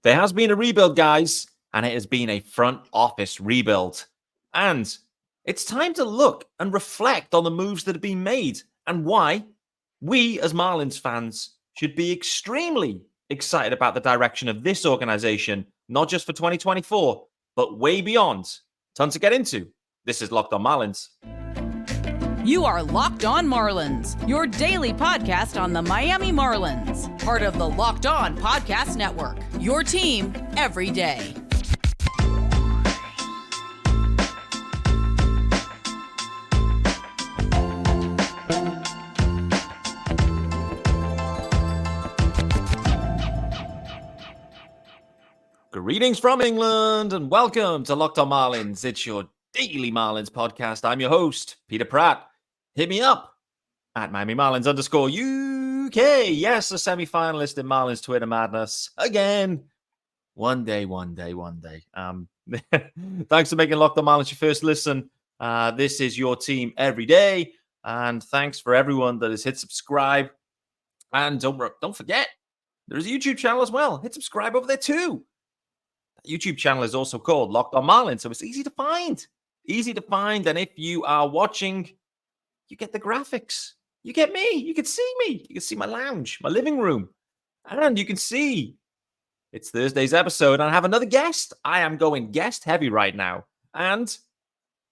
There has been a rebuild, guys, and it has been a front office rebuild. And it's time to look and reflect on the moves that have been made and why we, as Marlins fans, should be extremely excited about the direction of this organization, not just for 2024, but way beyond. Tons to get into. This is Locked On Marlins. You are Locked On Marlins, your daily podcast on the Miami Marlins. Part of the Locked On Podcast Network, your team every day. Greetings from England and welcome to Locked On Marlins. It's your daily Marlins podcast. I'm your host, Peter Pratt. Hit me up at Miami Marlins _UK. Yes, a semi-finalist in Marlins Twitter madness. Again. One day. Thanks for making Locked On Marlins your first listen. This is your team every day. And thanks for everyone that has hit subscribe. And don't forget, there's a YouTube channel as well. Hit subscribe over there too. That YouTube channel is also called Locked On Marlins, so it's easy to find. And if you are watching, you get the graphics. You get me. You can see me. You can see my lounge, my living room. And you can see it's Thursday's episode. And I have another guest. I am going guest heavy right now. And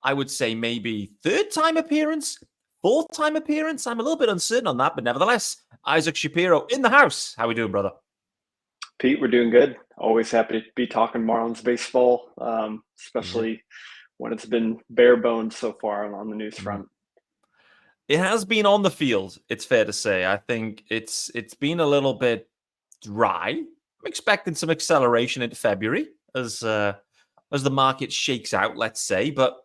I would say maybe third time appearance, fourth time appearance. I'm a little bit uncertain on that. But nevertheless, Isaac Shapiro in the house. How we doing, brother? Pete, we're doing good. Always happy to be talking Marlins baseball, especially when it's been bare bones so far on the news front. It has been on the field, it's fair to say. I think it's been a little bit dry. I'm expecting some acceleration into February as the market shakes out, let's say. But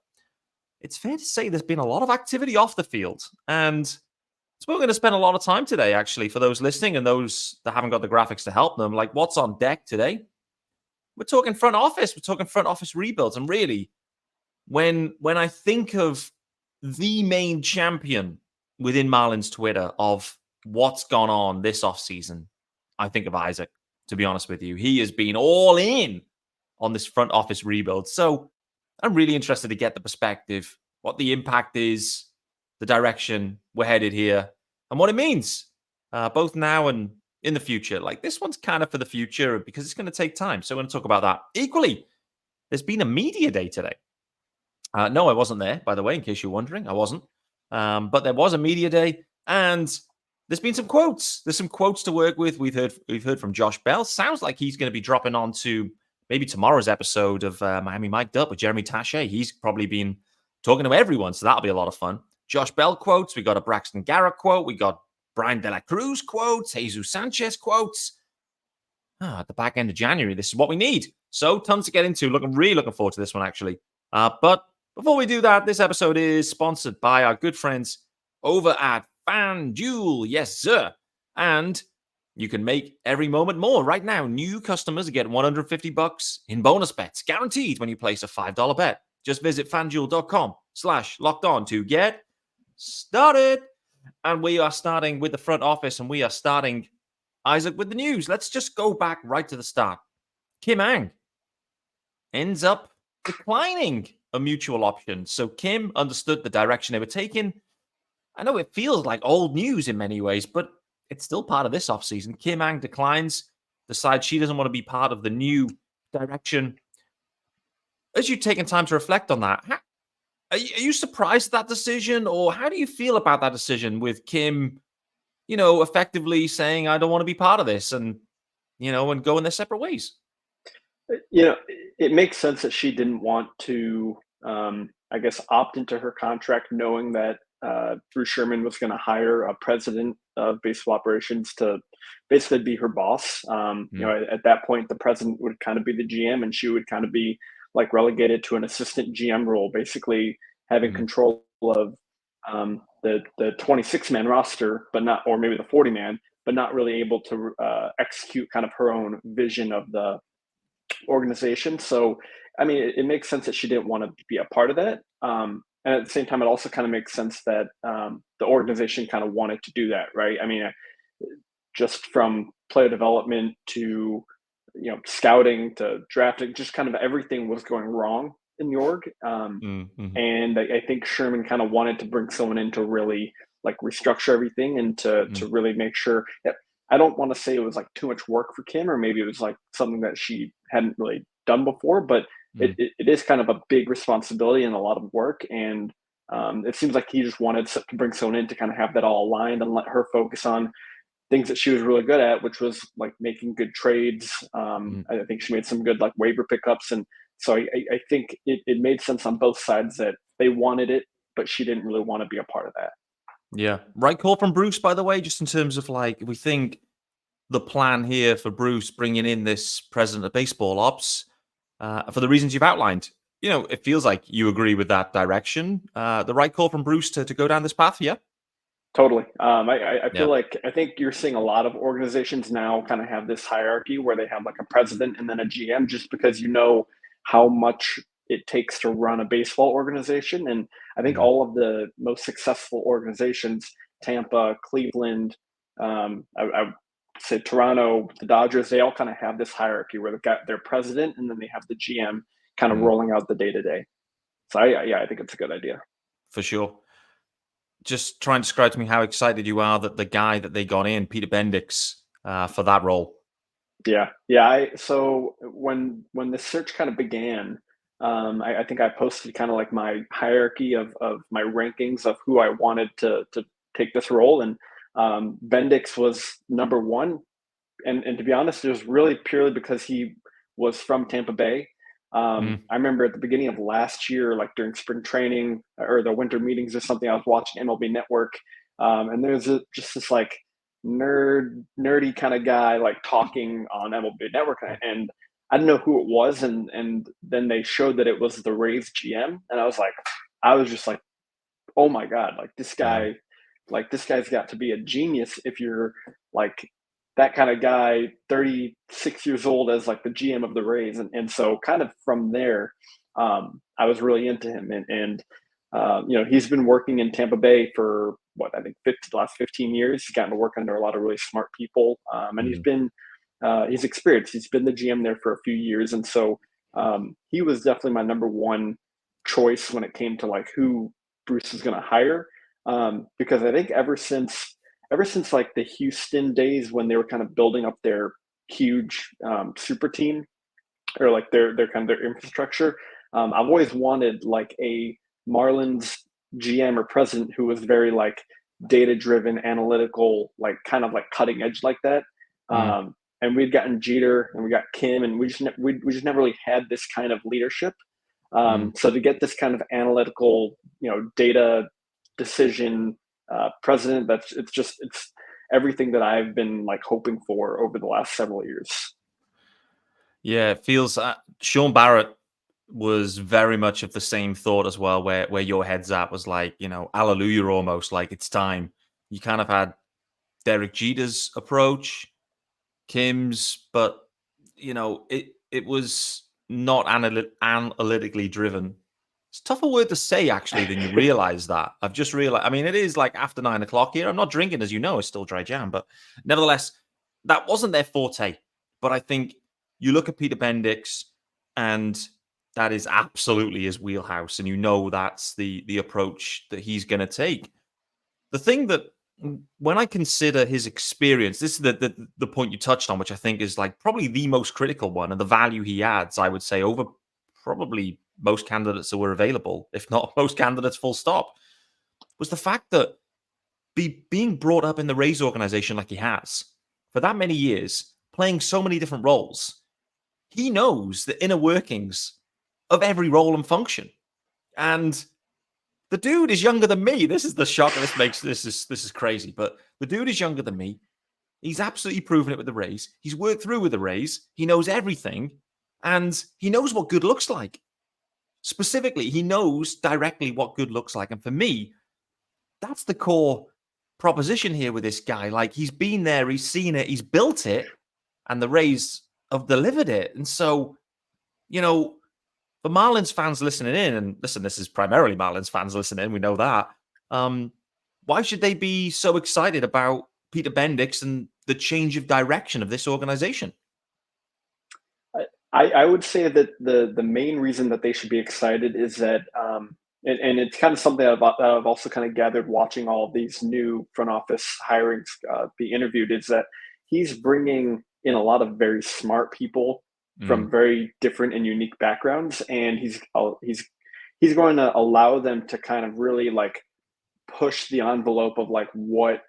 it's fair to say there's been a lot of activity off the field. And so we're going to spend a lot of time today, actually, for those listening and those that haven't got the graphics to help them. Like, what's on deck today? We're talking front office. We're talking front office rebuilds. And really, when I think of the main champion within Marlins Twitter of what's gone on this offseason, I think of Isaac, to be honest with you. He has been all in on this front office rebuild. So I'm really interested to get the perspective, what the impact is, the direction we're headed here, and what it means, both now and in the future. Like, this one's kind of for the future because it's going to take time. So we're going to talk about that. Equally, there's been a media day today. No, I wasn't there, by the way, in case you're wondering. I wasn't. But there was a media day, and there's been some quotes. There's some quotes to work with. We've heard from Josh Bell. Sounds like he's going to be dropping on to maybe tomorrow's episode of Miami Mic'd Up with Jeremy Taché. He's probably been talking to everyone, so that'll be a lot of fun. Josh Bell quotes. We got a Braxton Garrett quote. We got Brian De La Cruz quotes. Jesus Sanchez quotes. At the back end of January, this is what we need. So tons to get into. Really looking forward to this one, actually. But before we do that, this episode is sponsored by our good friends over at FanDuel. Yes, sir. And you can make every moment more. Right now, new customers get $150 in bonus bets, guaranteed when you place a $5 bet. Just visit FanDuel.com/lockedon to get started. And we are starting with the front office, and we are starting, Isaac, with the news. Let's just go back right to the start. Kim Ang ends up declining a mutual option. So Kim understood the direction they were taking. I know it feels like old news in many ways, but it's still part of this offseason. Kim Ang declines, decides she doesn't want to be part of the new direction. As you've taken time to reflect on that, are you surprised at that decision, or how do you feel about that decision with Kim, effectively saying, I don't want to be part of this and going their separate ways? It makes sense that she didn't want to, opt into her contract knowing that Bruce Sherman was going to hire a president of baseball operations to basically be her boss. At that point, the president would kind of be the GM, and she would kind of be like relegated to an assistant GM role, basically having control of the 26-man roster, or maybe the 40-man, but not really able to execute kind of her own vision of the organization. So, it makes sense that she didn't want to be a part of that. And at the same time, it also kind of makes sense that the organization kind of wanted to do that, right? Just from player development to scouting to drafting, just kind of everything was going wrong in the org. Mm-hmm. And I think Sherman kind of wanted to bring someone in to really like restructure everything and to really make sure. I don't want to say it was like too much work for Kim, or maybe it was like something that she hadn't really done before, but it is kind of a big responsibility and a lot of work. And it seems like he just wanted to bring someone in to kind of have that all aligned and let her focus on things that she was really good at, which was like making good trades. I think she made some good like waiver pickups. And so I think it made sense on both sides that they wanted it, but she didn't really want to be a part of that. Yeah. Right call from Bruce, by the way, just in terms of like, we think the plan here for Bruce bringing in this president of baseball ops for the reasons you've outlined. It feels like you agree with that direction. The right call from Bruce to go down this path, yeah? Totally. I Yeah. feel like I think you're seeing a lot of organizations now kind of have this hierarchy where they have like a president and then a GM, just because how much it takes to run a baseball organization. And I think all of the most successful organizations, Tampa, Cleveland, I say Toronto, the Dodgers, they all kind of have this hierarchy where they've got their president and then they have the GM kind of rolling out the day-to-day. So I think it's a good idea. For sure. Just try and describe to me how excited you are that the guy that they got in, Peter Bendix, for that role. Yeah. So when the search kind of began, I think I posted kind of like my hierarchy of my rankings of who I wanted to take this role, and Bendix was number one. And to be honest, it was really purely because he was from Tampa Bay. I remember at the beginning of last year, like during spring training or the winter meetings or something, I was watching MLB Network, and there's just this like nerdy kind of guy like talking on MLB Network, and I didn't know who it was, and then they showed that it was the Rays GM, and I was just like, oh my god, like this guy's got to be a genius if you're like that kind of guy, 36 years old, as like the GM of the Rays. And so kind of from there, I was really into him. And he's been working in Tampa Bay for I think the last 15 years. He's gotten to work under a lot of really smart people. And he's experienced. He's been the GM there for a few years. And so he was definitely my number one choice when it came to like who Bruce is going to hire. Because I think ever since like the Houston days when they were kind of building up their huge super team, or like their kind of their infrastructure, I've always wanted like a Marlins GM or president who was very like data driven, analytical, like kind of like cutting edge like that. And we'd gotten Jeter and we got Kim, and we just never really had this kind of leadership. So to get this kind of analytical, data decision president, it's everything that I've been like hoping for over the last several years. Yeah, it feels Sean Barrett was very much of the same thought as well, where your head's at was like, hallelujah, almost like it's time. You kind of had Derek Jeter's approach, Kim's, but it was not analytically driven. It's a tougher word to say, actually, than you realize that. I've just realized, I mean, it is like after 9 o'clock here. I'm not drinking, as you know, it's still dry jam, but nevertheless, that wasn't their forte. But I think you look at Peter Bendix, and that is absolutely his wheelhouse. And that's the approach that he's going to take. The thing that, when I consider his experience, this is the point you touched on, which I think is like probably the most critical one, and the value he adds, I would say, over probably most candidates that were available, if not most candidates full stop, was the fact that being brought up in the Rays organization like he has for that many years, playing so many different roles, he knows the inner workings of every role and function. And the dude is younger than me. This is the shock that this is crazy, but the dude is younger than me. He's absolutely proven it with the Rays. He's worked through with the Rays. He knows everything, and he knows what good looks like. Specifically, he knows directly what good looks like. And for me, that's the core proposition here with this guy. Like, he's been there, he's seen it, he's built it, and the Rays have delivered it. And so, for Marlins fans listening in, and listen, this is primarily Marlins fans listening in, we know that. Why should they be so excited about Peter Bendix and the change of direction of this organization? I would say that the main reason that they should be excited is that, and it's kind of something that I've also kind of gathered watching all of these new front office hirings be interviewed, is that he's bringing in a lot of very smart people from Mm, very different and unique backgrounds, and he's going to allow them to kind of really like push the envelope of like what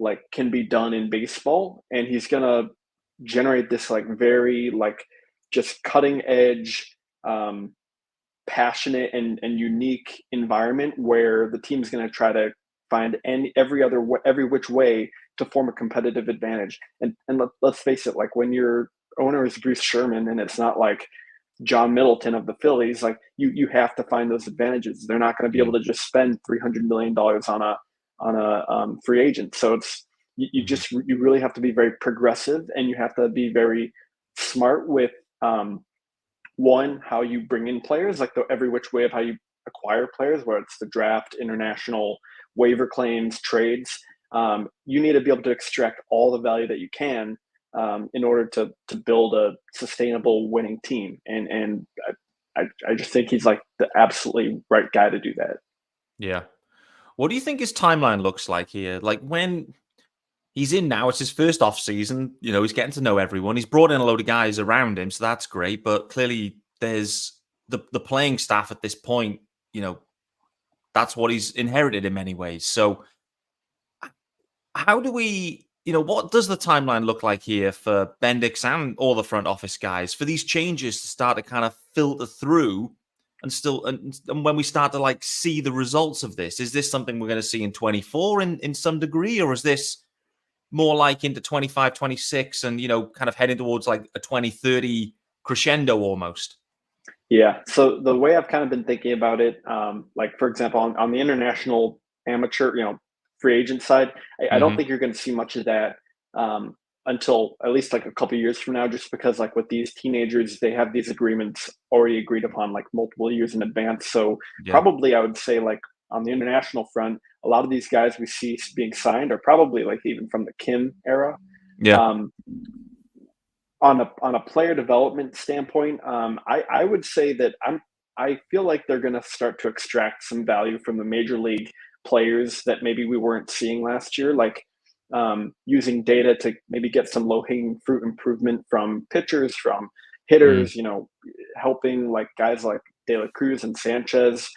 like can be done in baseball, and he's going to generate this like very like just cutting edge, um, passionate and unique environment where the team's going to try to find every which way to form a competitive advantage. And let's face it, like when your owner is Bruce Sherman and it's not like John Middleton of the Phillies, like you have to find those advantages. They're not going to be yeah. able to just spend $300 million on a free agent. So it's Mhm. you really have to be very progressive, and you have to be very smart with, one, how you bring in players, like the every which way of how you acquire players, where it's the draft, international, waiver claims, trades. You need to be able to extract all the value that you can, in order to build a sustainable winning team. And I just think he's like the absolutely right guy to do that. Yeah. What do you think his timeline looks like here? Like when he's in now, it's his first off season. He's getting to know everyone. He's brought in a load of guys around him, so that's great. But clearly, there's the playing staff at this point. You know, that's what he's inherited in many ways. So, how do we? What does the timeline look like here for Bendix and all the front office guys for these changes to start to kind of filter through and when we start to like see the results of this? Is this something we're going to see in 24 in some degree, or is this more like into 25, 26, and, kind of heading towards like a 2030 crescendo almost? Yeah. So the way I've kind of been thinking about it, like for example, on the international amateur, free agent side, I don't Hmm. think you're going to see much of that, until at least like a couple of years from now, just because like with these teenagers, they have these agreements already agreed upon like multiple years in advance. So Yeah. probably I would say like on the international front, a lot of these guys we see being signed are probably like even from the Kim era. Yeah. Um, on a player development standpoint, I would say that I feel like they're going to start to extract some value from the major league players that maybe we weren't seeing last year, like, using data to maybe get some low hanging fruit improvement from pitchers, from Mm. hitters, helping like guys like De La Cruz and Sanchez,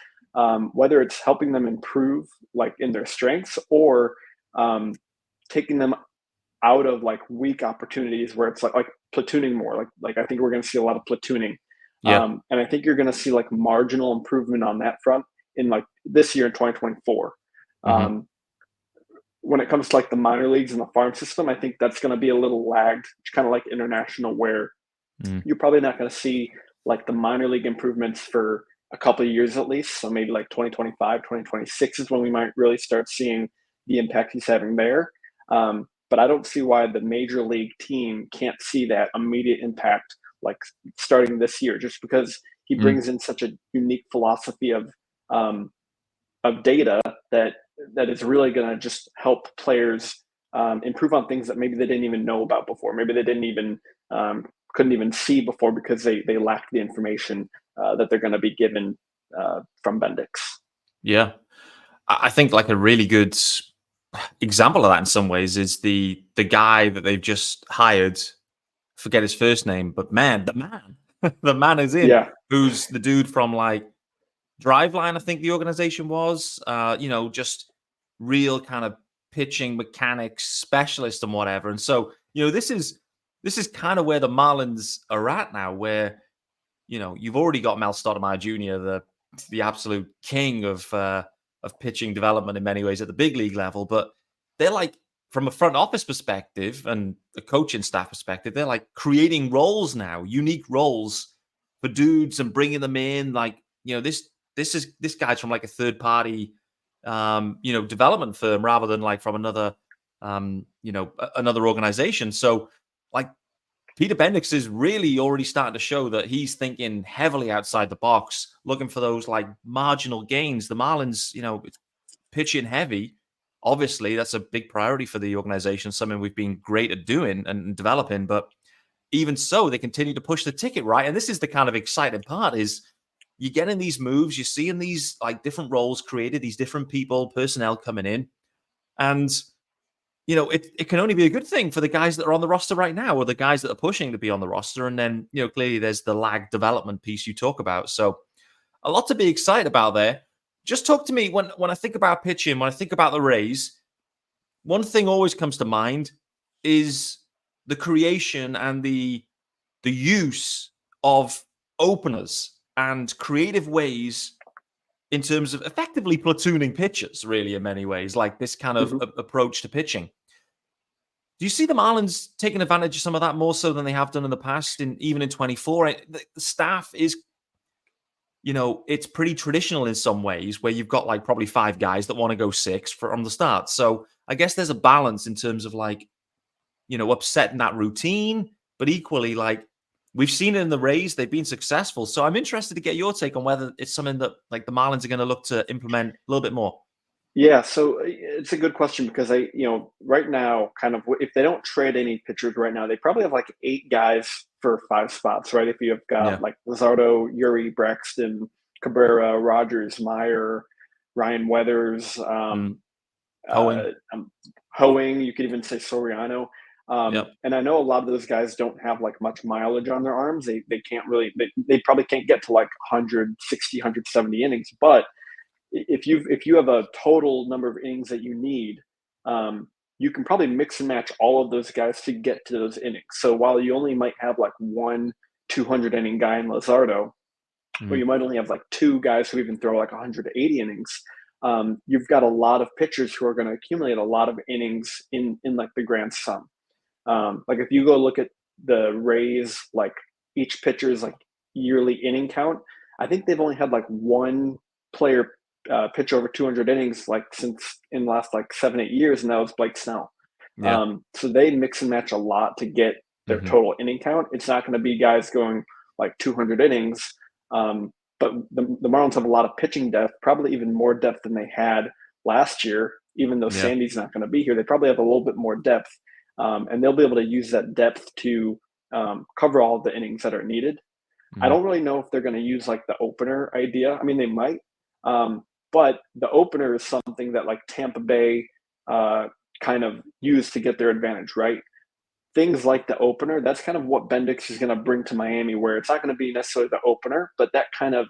whether it's helping them improve like in their strengths, or um, taking them out of like weak opportunities where it's like platooning more. Like I think we're going to see a lot of platooning, Yeah. and I think you're going to see like marginal improvement on that front in like this year in 2024. Hmm. Um, when it comes to like the minor leagues and the farm system, I think that's going to be a little lagged, kind of like international, where Mm. you're probably not going to see like the minor league improvements for a couple of years at least. So maybe like 2025, 2026 is when we might really start seeing the impact he's having there. But I don't see why the major league team can't see that immediate impact like starting this year, just because he Mm. brings in such a unique philosophy um, of data that is really going to just help players, improve on things that maybe they didn't even know about before. Maybe they didn't even, couldn't even see before because they lacked the information that they're going to be given from Bendix. Yeah. I think like a really good example of that in some ways is the guy that they've just hired. Forget his first name, but man, the man is in. Yeah, Who's the dude from like Driveline? I think the organization was. Just real kind of pitching mechanics specialist and whatever. And so, this is kind of where the Marlins are at now, where you've already got Mel Stottlemyre Jr., the absolute king of pitching development in many ways at the big league level, but they're like from a front office perspective and a coaching staff perspective, they're like creating roles now, unique roles for dudes and bringing them in. Like this guy's from like a third party, development firm rather than like from another organization. So like Peter Bendix is really already starting to show that he's thinking heavily outside the box, looking for those like marginal gains. The Marlins, it's pitching heavy. Obviously, that's a big priority for the organization, something we've been great at doing and developing. But even so, they continue to push the ticket, right? And this is the kind of exciting part is you're getting these moves, you're seeing these like different roles created, these different people, personnel coming in. And, it can only be a good thing for the guys that are on the roster right now or the guys that are pushing to be on the roster. And then, clearly there's the lag development piece you talk about. So a lot to be excited about there. Just talk to me when I think about pitching, when I think about the Rays, one thing always comes to mind is the creation and the use of openers and creative ways in terms of effectively platooning pitchers, really, in many ways, like this kind of approach to pitching. Do you see the Marlins taking advantage of some of that more so than they have done in the past, even in 24? The staff is, it's pretty traditional in some ways where you've got like probably 5 guys that want to go 6 from the start. So I guess there's a balance in terms of like, upsetting that routine, but equally like we've seen it in the Rays, they've been successful. So I'm interested to get your take on whether it's something that like the Marlins are going to look to implement a little bit more. Yeah, so it's a good question because right now, kind of if they don't trade any pitchers right now, they probably have like 8 guys for 5 spots, right? If you have got like Luzardo, Yuri, Braxton, Cabrera, Rogers, Meyer, Ryan Weathers, Hoeing, you could even say Soriano. And I know a lot of those guys don't have like much mileage on their arms. They can't really, they probably can't get to like 160, 170 innings, but if you have a total number of innings that you need, you can probably mix and match all of those guys to get to those innings. So while you only might have like 1 200 inning guy in Luzardo, or you might only have like 2 guys who even throw like 180 innings, you've got a lot of pitchers who are going to accumulate a lot of innings in like the grand sum. Like if you go look at the Rays, like each pitcher's like yearly inning count, I think they've only had like 1 player pitch over 200 innings like since in the last like 7-8 years, and that was Blake Snell. So they mix and match a lot to get their total inning count. It's not going to be guys going like 200 innings, but the Marlins have a lot of pitching depth, probably even more depth than they had last year. Even though Sandy's not going to be here, they probably have a little bit more depth, and they'll be able to use that depth to cover all of the innings that are needed. I don't really know if they're going to use like the opener idea. I mean, they might. But the opener is something that like Tampa Bay kind of used to get their advantage, right? Things like the opener, that's kind of what Bendix is going to bring to Miami, where it's not going to be necessarily the opener, but that kind of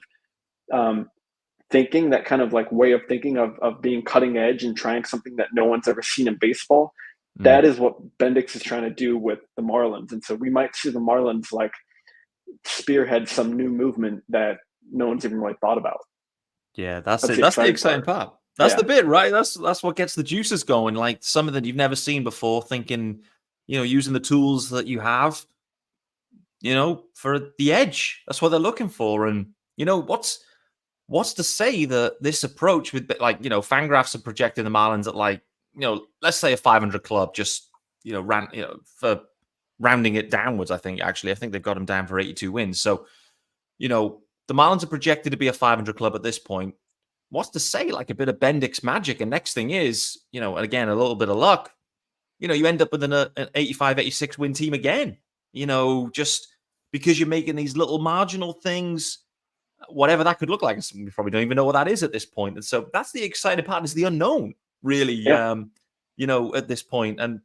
thinking, that kind of like way of thinking of being cutting edge and trying something that no one's ever seen in baseball. That is what Bendix is trying to do with the Marlins. And so we might see the Marlins like spearhead some new movement that no one's even really thought about. Yeah, that's it. That's the exciting part. That's the bit, right? That's what gets the juices going. Like something that you've never seen before, thinking, using the tools that you have, for the edge. That's what they're looking for. And, what's to say that this approach with like, Fangraphs are projecting the Marlins at like, let's say a 500 club, just, for rounding it downwards, I think they've got them down for 82 wins. So, the Marlins are projected to be a 500 club at this point. What's to say like a bit of Bendix magic? And next thing is, again, a little bit of luck. You end up with an 85, 86 win team again, just because you're making these little marginal things, whatever that could look like. We probably don't even know what that is at this point. And so that's the exciting part, is the unknown, really, at this point. And,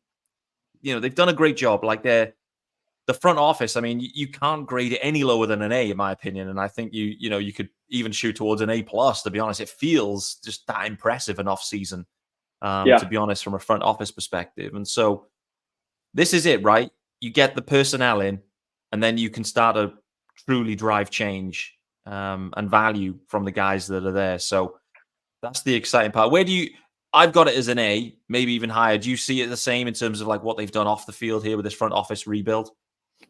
they've done a great job. Like the front office, I mean, you can't grade it any lower than an A, in my opinion. And I think you could even shoot towards an A+, to be honest. It feels just that impressive an offseason, to be honest, from a front office perspective. And so this is it, right? You get the personnel in, and then you can start to truly drive change and value from the guys that are there. So that's the exciting part. I've got it as an A, maybe even higher. Do you see it the same in terms of like what they've done off the field here with this front office rebuild?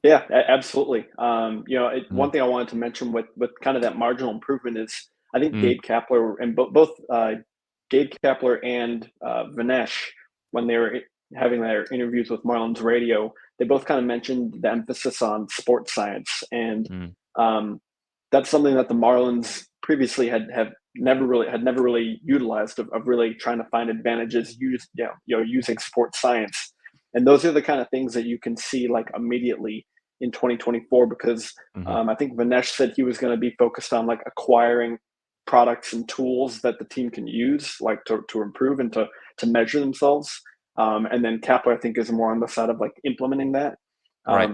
Yeah, absolutely. One thing I wanted to mention with kind of that marginal improvement is I think Gabe Kapler and both Gabe Kapler and Vinesh, when they were having their interviews with Marlins Radio, they both kind of mentioned the emphasis on sports science, and that's something that the Marlins previously had never really utilized, of really trying to find advantages using sports science. And those are the kind of things that you can see like immediately in 2024 because I think Vinesh said he was going to be focused on like acquiring products and tools that the team can use, like to improve and to measure themselves. And then Kapler, I think, is more on the side of like implementing that. Right.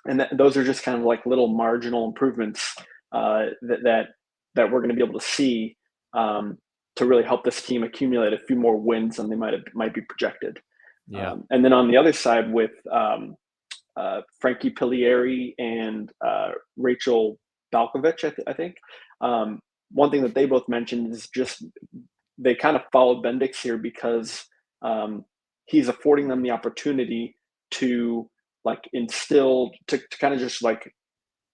And those are just kind of like little marginal improvements that we're going to be able to see to really help this team accumulate a few more wins than they might be projected. Yeah. And then on the other side with Frankie Pilieri and Rachel Balkovich, I think. One thing that they both mentioned is just they kind of followed Bendix here because he's affording them the opportunity to like instill to kind of just like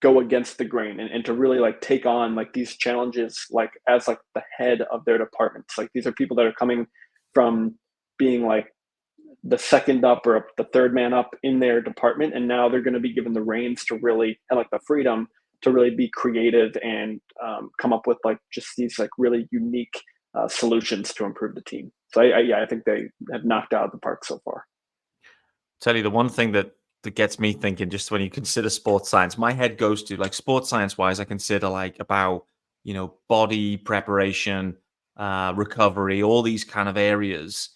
go against the grain and to really like take on like these challenges like as like the head of their departments. Like these are people that are coming from being like the second up or the third man up in their department, and now they're going to be given the reins to really and like the freedom to really be creative and come up with like just these like really unique solutions to improve the team. So I think they have knocked out of the park so far. Tell you the one thing that gets me thinking, just when you consider sports science, my head goes to like sports science wise, I consider like about, body preparation, recovery, all these kind of areas.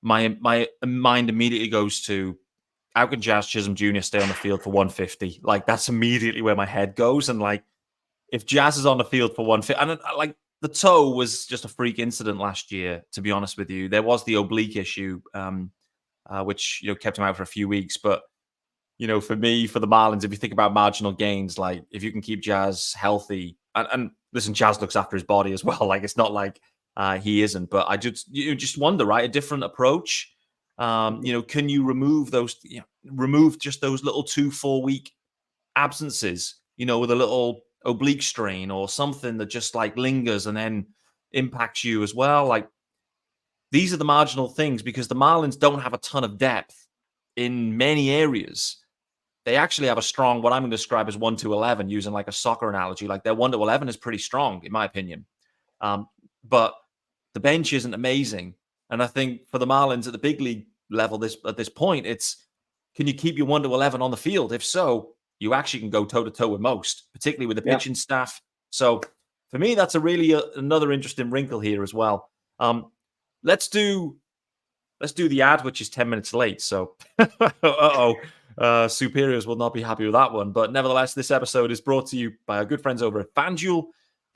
My mind immediately goes to how can Jazz Chisholm Jr. stay on the field for 150? Like that's immediately where my head goes. And like if Jazz is on the field for 150, and like the toe was just a freak incident last year, to be honest with you. There was the oblique issue, which kept him out for a few weeks. But for me, for the Marlins, if you think about marginal gains, like if you can keep Jazz healthy, and listen, Jazz looks after his body as well. Like it's not like he isn't, but I just wonder, right? A different approach. Can you remove remove just those little 2-4 week absences, with a little oblique strain or something that just like lingers and then impacts you as well. Like these are the marginal things because the Marlins don't have a ton of depth in many areas. They actually have a strong, what I'm going to describe as 1-11, using like a soccer analogy. Like their 1-11 is pretty strong, in my opinion. But the bench isn't amazing. And I think for the Marlins at the big league level at this point, it's can you keep your 1-11 on the field? If so, you actually can go toe-to-toe with most, particularly with the pitching staff. So for me, that's a really another interesting wrinkle here as well. Let's do the ad, which is 10 minutes late. So, superiors will not be happy with that one. But nevertheless, this episode is brought to you by our good friends over at FanDuel.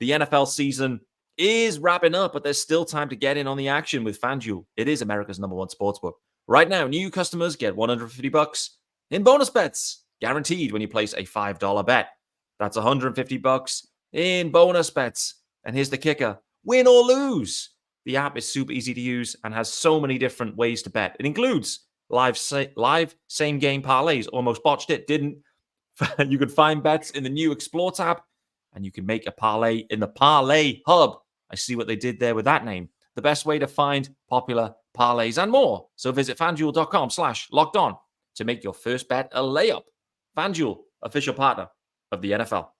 The NFL season is wrapping up, but there's still time to get in on the action with FanDuel. It is America's #1 sportsbook. Right now, new customers get $150 in bonus bets, guaranteed when you place a $5 bet. That's $150 in bonus bets. And here's the kicker: win or lose. The app is super easy to use and has so many different ways to bet. It includes live same-game parlays. Almost botched it, didn't. You can find bets in the new Explore tab, and you can make a parlay in the Parlay Hub. I see what they did there with that name. The best way to find popular parlays and more. So visit FanDuel.com/lockedon to make your first bet a layup. FanDuel, official partner of the NFL.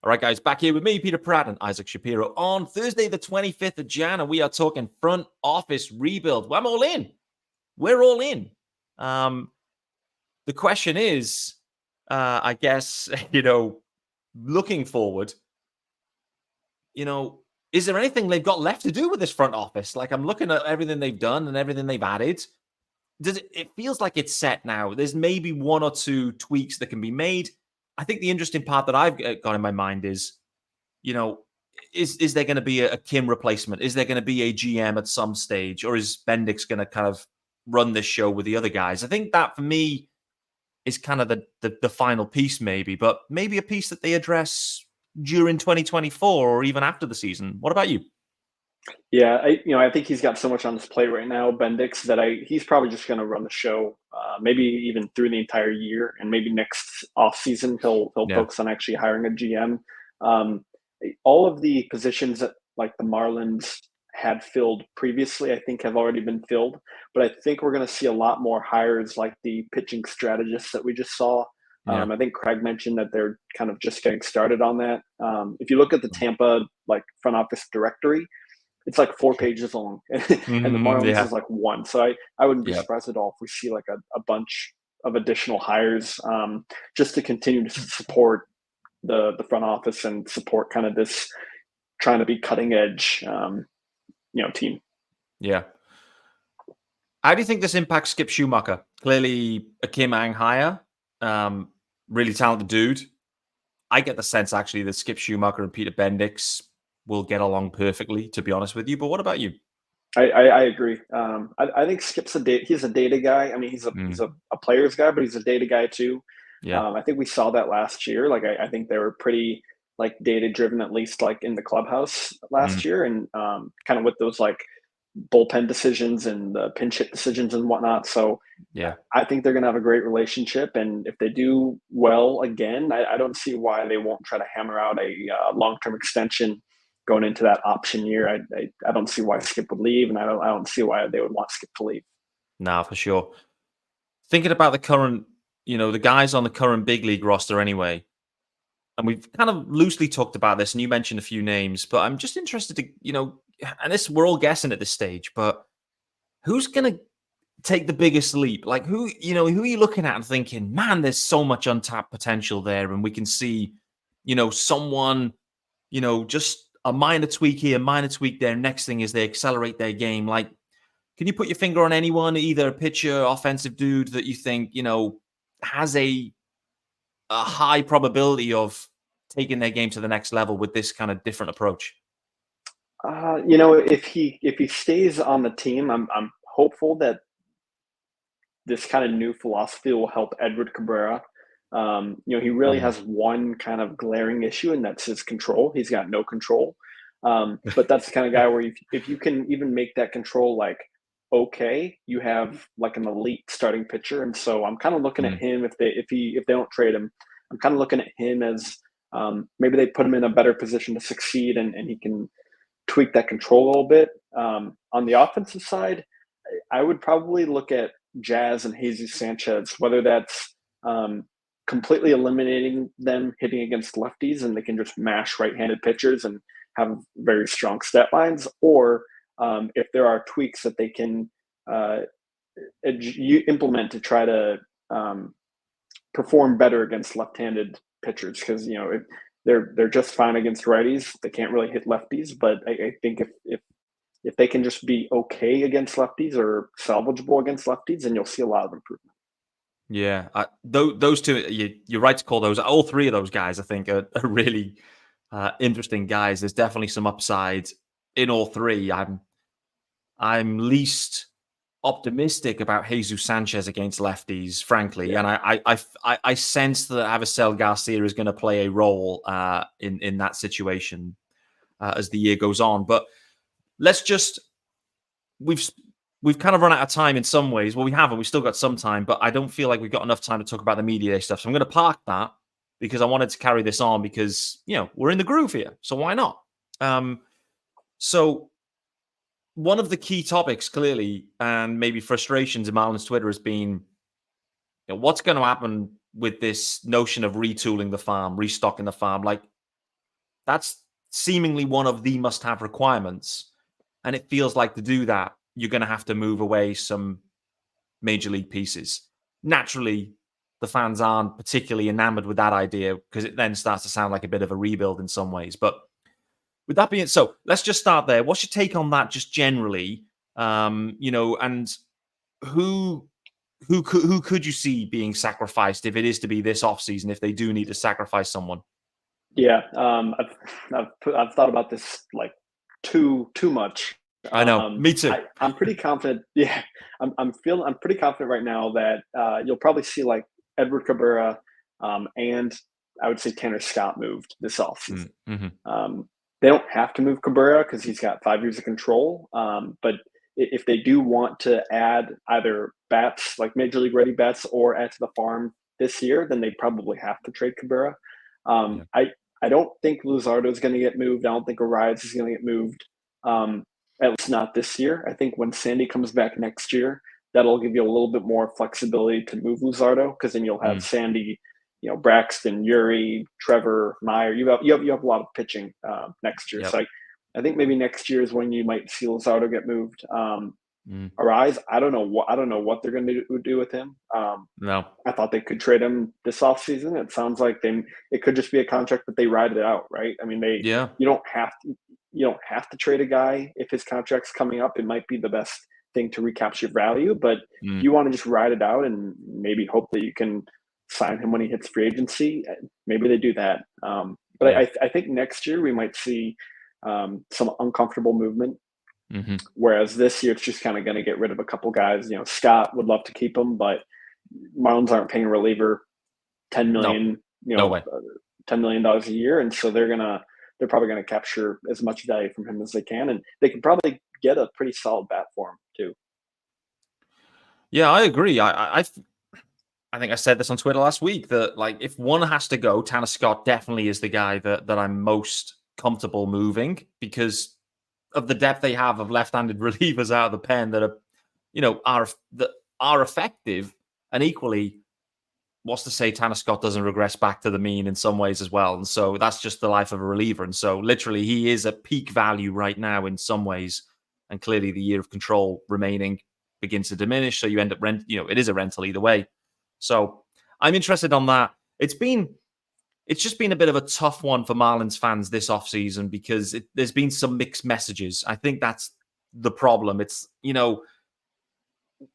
All right, guys, back here with me, Peter Pratt and Isaac Shapiro on Thursday, the 25th of Jan, and we are talking front office rebuild. Well, I'm all in. We're all in. The question is, I guess, looking forward, is there anything they've got left to do with this front office? Like I'm looking at everything they've done and everything they've added. It feels like it's set now. There's maybe 1 or 2 tweaks that can be made. I think the interesting part that I've got in my mind is, is there going to be a Kim replacement? Is there going to be a GM at some stage? Or is Bendix going to kind of run this show with the other guys? I think that for me is kind of the final piece maybe, but maybe a piece that they address during 2024 or even after the season. What about you? Yeah, I think he's got so much on his plate right now, Bendix, that he's probably just going to run the show, maybe even through the entire year, and maybe next offseason he'll focus on actually hiring a GM. All of the positions that like the Marlins had filled previously, I think have already been filled, but I think we're going to see a lot more hires like the pitching strategists that we just saw. I think Craig mentioned that they're kind of just getting started on that. If you look at the Tampa like front office directory, it's like 4 pages long, and the Marlins is like 1. So I wouldn't be surprised at all if we see like a bunch additional hires, just to continue to support the front office and support kind of this trying to be cutting edge, team. Yeah. How do you think this impacts Skip Schumacher? Clearly a Kim Ang hire, really talented dude. I get the sense actually that Skip Schumacher and Peter Bendix will get along perfectly, to be honest with you. But what about you? I agree. I think Skip's he's a data guy. I mean, he's a player's guy, but he's a data guy too. Yeah. I think we saw that last year. Like, I think they were pretty like data driven, at least like in the clubhouse last year, and kind of with those like bullpen decisions and the pinch hit decisions and whatnot. So yeah, I think they're going to have a great relationship. And if they do well again, I don't see why they won't try to hammer out a long-term extension going into that option year. I don't see why Skip would leave, and I don't see why they would want Skip to leave. Nah, for sure. Thinking about the current, the guys on the current big league roster anyway, and we've kind of loosely talked about this, and you mentioned a few names, but I'm just interested to, and this, we're all guessing at this stage, but who's going to take the biggest leap? Like who are you looking at and thinking, man, there's so much untapped potential there, and we can see, someone, just a minor tweak here, minor tweak there. Next thing is they accelerate their game. Like, can you put your finger on anyone, either a pitcher, offensive dude that you think, has a high probability of taking their game to the next level with this kind of different approach? If he stays on the team, I'm hopeful that this kind of new philosophy will help Edward Cabrera. He really has one kind of glaring issue, and that's his control. He's got no control. But that's the kind of guy where if you can even make that control like okay, you have like an elite starting pitcher. And so I'm kind of looking at him if they don't trade him. I'm kind of looking at him as maybe they put him in a better position to succeed, and he can tweak that control a little bit. On the offensive side, I would probably look at Jazz and Jesus Sanchez, whether that's completely eliminating them hitting against lefties and they can just mash right-handed pitchers and have very strong stat lines, or if there are tweaks that they can implement to try to perform better against left-handed pitchers, because they're just fine against righties. They can't really hit lefties, but I think if they can just be okay against lefties or salvageable against lefties, then you'll see a lot of improvement. Yeah, those two, you're right to call those. All three of those guys, I think, are really interesting guys. There's definitely some upside in all three. I'm least optimistic about Jesus Sanchez against lefties, frankly, and I sense that Avisail Garcia is going to play a role in that situation as the year goes on. But let's just we've kind of run out of time in some ways. Well, we haven't. We've still got some time, but I don't feel like we've got enough time to talk about the media day stuff. So I'm going to park that because I wanted to carry this on because, we're in the groove here. So why not? So one of the key topics, clearly, and maybe frustrations in Marlins Twitter has been, what's going to happen with this notion of retooling the farm, restocking the farm? Like, that's seemingly one of the must-have requirements. And it feels like to do that, you're going to have to move away some major league pieces. Naturally, the fans aren't particularly enamored with that idea because it then starts to sound like a bit of a rebuild in some ways. But with that being so, let's just start there. What's your take on that, just generally? And who could you see being sacrificed if it is to be this offseason, if they do need to sacrifice someone? Yeah, I've thought about this like too much. I know, me too. I'm pretty confident. Yeah, I'm pretty confident right now that you'll probably see like Edward Cabrera and I would say Tanner Scott moved this offseason. They don't have to move Cabrera because he's got 5 years of control. But if they do want to add either bats, like major league ready bats, or add to the farm this year, then they probably have to trade Cabrera. I don't think Luzardo is going to get moved. I don't think Arias is going to get moved. At least not this year. I think when Sandy comes back next year, that'll give you a little bit more flexibility to move Luzardo, because then you'll have Sandy, Braxton, Yuri, Trevor, Meyer. You have a lot of pitching next year. So I think maybe next year is when you might see Luzardo get moved. our eyes. I don't know what they're going to do with him. No. I thought they could trade him this offseason. It sounds like it could just be a contract that they ride it out, right? I mean, Yeah. you don't have to trade a guy if his contract's coming up. It might be the best thing to recapture value, but you want to just ride it out and maybe hope that you can sign him when he hits free agency. Maybe they do that. But Yeah. I think next year we might see some uncomfortable movement. Mm-hmm. Whereas this year it's just kind of going to get rid of a couple guys. Scott would love to keep him, but Marlins aren't paying a reliever $10 million, No way. $10 million a year, and so they're probably gonna capture as much value from him as they can, and they can probably get a pretty solid bat for him too. Yeah, I agree. I think I said this on Twitter last week that like if one has to go, Tanner Scott definitely is the guy that I'm most comfortable moving because of the depth they have of left-handed relievers out of the pen that are effective, and equally, what's to say Tanner Scott doesn't regress back to the mean in some ways as well. And so that's just the life of a reliever. And so literally he is at peak value right now in some ways. And clearly the year of control remaining begins to diminish. So you end up it is a rental either way. So I'm interested on that. It's just been a bit of a tough one for Marlins fans this offseason because there's been some mixed messages. I think that's the problem. It's,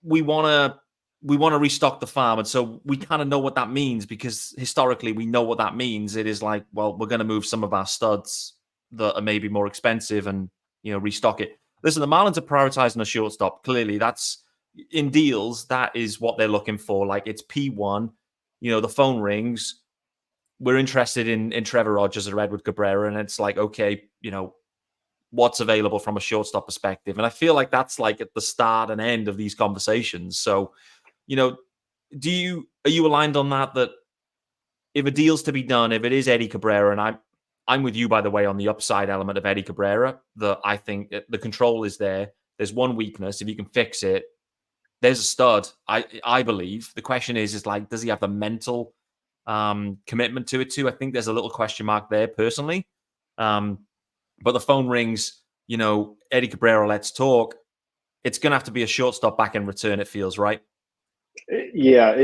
we want to restock the farm. And so we kind of know what that means because historically we know what that means. It is like, well, we're going to move some of our studs that are maybe more expensive and, restock it. Listen, the Marlins are prioritizing a shortstop. Clearly that's in deals. That is what they're looking for. Like it's P1, the phone rings. We're interested in Trevor Rogers or Edward Cabrera. And it's like, okay, what's available from a shortstop perspective. And I feel like that's like at the start and end of these conversations. So, are you aligned on that if a deal's to be done, if it is Eddie Cabrera, and I'm with you, by the way, on the upside element of Eddie Cabrera, that I think the control is there. There's one weakness. If you can fix it, there's a stud. I believe. The question is like, does he have the mental commitment to it too? I think there's a little question mark there personally. But the phone rings, Eddie Cabrera, let's talk. It's going to have to be a shortstop back in return, it feels, right? Yeah,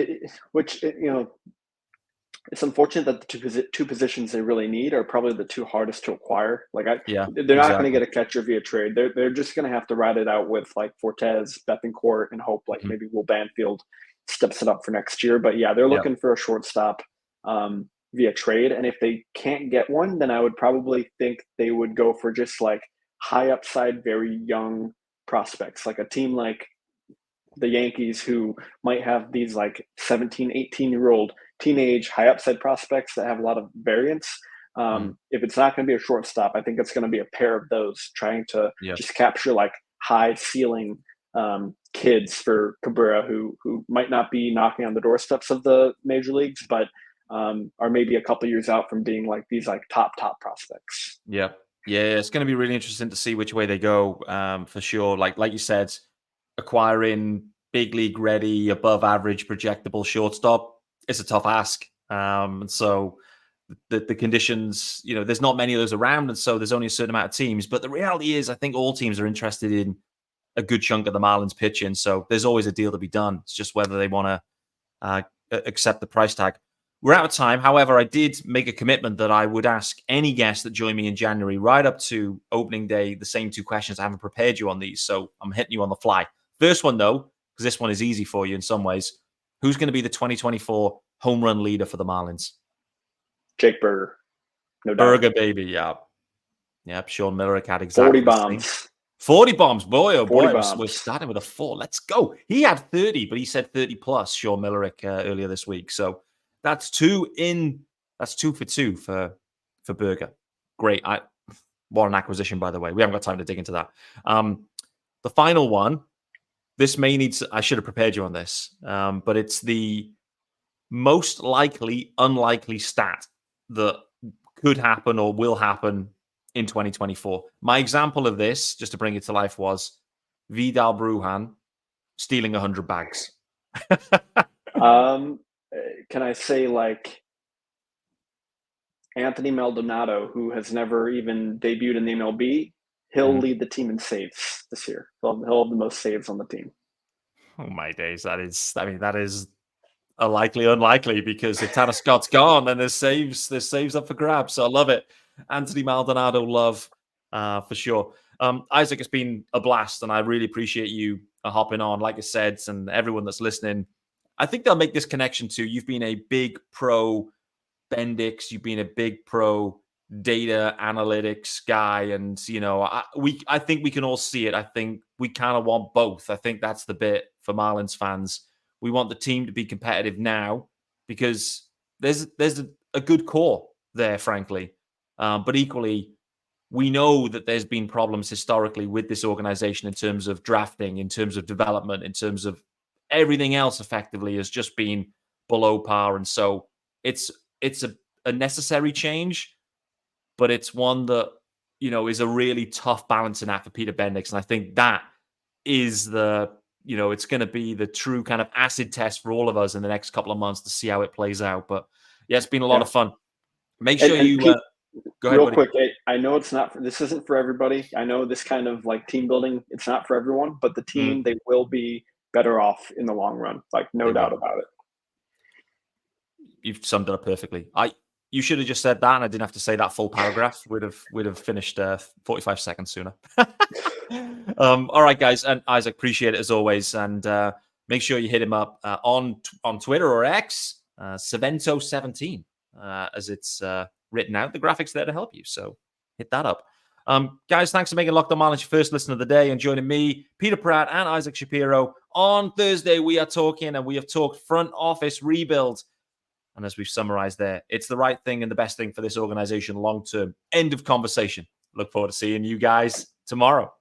it's unfortunate that the two positions they really need are probably the two hardest to acquire. Like, they're not going to get a catcher via trade. They're just going to have to ride it out with like Fortes, Bethancourt, and hope like maybe Will Banfield steps it up for next year. But yeah, they're looking for a shortstop via trade. And if they can't get one, then I would probably think they would go for just like high upside, very young prospects, like a team like the Yankees who might have these like 17, 18-year-old teenage high upside prospects that have a lot of variance. If it's not going to be a shortstop, I think it's going to be a pair of those trying to just capture like high ceiling kids for Cabrera who might not be knocking on the doorsteps of the major leagues, but are maybe a couple years out from being like these like top prospects. Yeah. It's going to be really interesting to see which way they go for sure. Like you said, acquiring big league ready, above average projectable shortstop, it's a tough ask. And so the conditions, there's not many of those around. And so there's only a certain amount of teams. But the reality is, I think all teams are interested in a good chunk of the Marlins pitching. So there's always a deal to be done. It's just whether they want to accept the price tag. We're out of time. However, I did make a commitment that I would ask any guest that joined me in January right up to opening day the same two questions. I haven't prepared you on these, so I'm hitting you on the fly. First one, though, because this one is easy for you in some ways. Who's going to be the 2024 home run leader for the Marlins? Jake Berger. No doubt. Berger, baby. Yeah. Yep. Sean Miller had exactly 40 bombs. 40 bombs. Boy, oh boy. We're starting with a 4. Let's go. He had 30, but he said 30 plus, Sean Miller earlier this week. So that's 2 for 2 for Berger. Great. What an acquisition, by the way. We haven't got time to dig into that. The final one, this may need I should have prepared you on this, but it's the most likely unlikely stat that could happen or will happen in 2024. My example of this, just to bring it to life, was Vidal Brujan stealing 100 bags. Can I say like Anthony Maldonado, who has never even debuted in the MLB, he'll lead the team in saves this year. He'll have the most saves on the team. Oh my days. That is a likely unlikely, because if Tanner Scott's gone, then there's saves up for grabs. So I love it. Anthony Maldonado love for sure. Isaac, it's been a blast, and I really appreciate you hopping on. Like I said, and everyone that's listening, I think they'll make this connection too. You've been a big pro Bendix, you've been a big pro data analytics guy, and I think we can all see it. I think we kind of want both. I think that's the bit for Marlins fans. We want the team to be competitive now because there's a good core there, frankly, but equally, we know that there's been problems historically with this organization in terms of drafting, in terms of development, in terms of everything else. Effectively, has just been below par, and so it's a necessary change, but it's one that is a really tough balancing act for Peter Bendix, and I think that is it's going to be the true kind of acid test for all of us in the next couple of months to see how it plays out. But yeah, it's been a lot of fun. Make sure you go ahead. Real quick, I know this isn't for everybody. I know this kind of like team building, it's not for everyone, but the team, they will be better off in the long run. Like no doubt about it. You've summed it up perfectly. You should have just said that, and I didn't have to say that full paragraph. We'd have finished 45 seconds sooner. All right, guys, and Isaac, appreciate it as always, and make sure you hit him up on Twitter or X, Savento17, as it's written out. The graphics there to help you, so hit that up. Guys, thanks for making Locked On Marlins your first listen of the day and joining me, Peter Pratt, and Isaac Shapiro. On Thursday, we have talked front office rebuild. And as we've summarized there, it's the right thing and the best thing for this organization long term. End of conversation. Look forward to seeing you guys tomorrow.